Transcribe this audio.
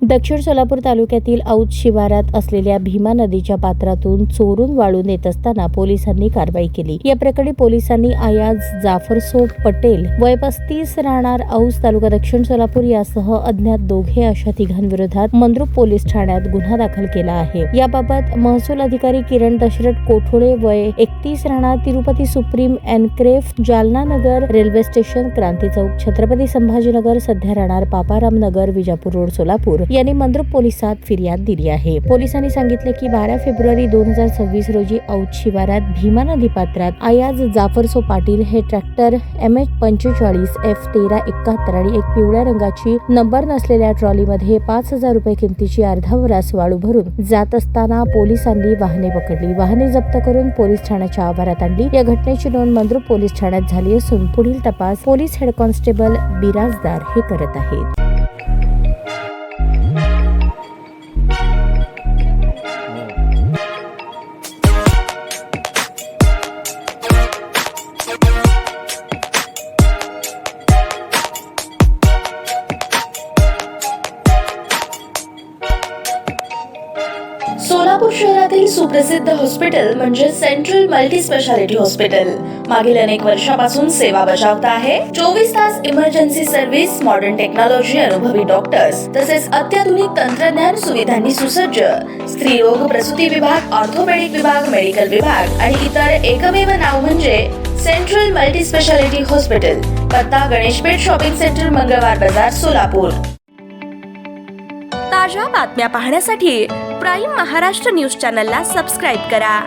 दक्षिण सोलापूर तालुक्यातील औंध शिवारात असलेल्या भीमा नदीच्या पात्रातून चोरून वाळू नेत असताना पोलिसांनी कारवाई केली। या प्रकरणी पोलिसांनी आयाज जाफरसो पटेल वय 35 राहणार औंध तालुका दक्षिण सोलापूर यासह अज्ञात दोघे अशा तिघांविरोधात मंद्रुप पोलीस ठाण्यात गुन्हा दाखल केला आहे। याबाबत महसूल अधिकारी किरण दशरथ कोठोळे वय 31 राहणार तिरुपती सुप्रीम एनक्लेव्ह जालना नगर रेल्वे स्टेशन क्रांती चौक छत्रपती संभाजीनगर सध्या राहणार पापाराम नगर विजापूर रोड सोलापूर यांनी मंद्रुप पोलिसात फिर्याद दिली आहे। पोलिसांनी सांगितले की 12 फेब्रुवारी 2026 रोजी औंध शिवारात भीमा नदी पात्रात आयाज जाफरसो पाटील हे ट्रॅक्टर MH45 F1371 आणि एक पिवळ्या रंगाची नंबर नसलेल्या ट्रॉलीमध्ये 5000 रुपये किमतीची अर्धावरास वाळू भरून जात असताना पोलिसांनी वाहने पकडली। वाहने जप्त करून पोलीस ठाण्याच्या आवारात आणली। या घटनेची नोंद मंद्रुप पोलीस ठाण्यात झाली असून पुढील तपास पोलीस हेड कॉन्स्टेबल बिराजदार हे करत आहेत। सोलापूर शहरातील सुप्रसिद्ध हॉस्पिटल म्हणजे सेंट्रल मल्टी स्पेशालिटी हॉस्पिटल मागील अनेक वर्षापासून सेवा बजावत आहे। 24 तास इमर्जन्सी सर्व्हिस, मॉडर्न टेक्नॉलॉजी, अनुभवी डॉक्टर्स तसेच अत्याधुनिक तंत्रज्ञान सुविधांनी सुसज्ज स्त्रीरोग प्रसूती विभाग, ऑर्थोपेडिक विभाग, मेडिकल विभाग आणि इतर एकमेव नाव म्हणजे सेंट्रल मल्टी स्पेशालिटी हॉस्पिटल। पत्ता गणेशपेठ शॉपिंग सेंटर, मंगळवार बाजार, सोलापूर। ताज्या बातम्या पाहण्यासाठी प्राईम महाराष्ट्र न्यूज चॅनलला सबस्क्राईब करा।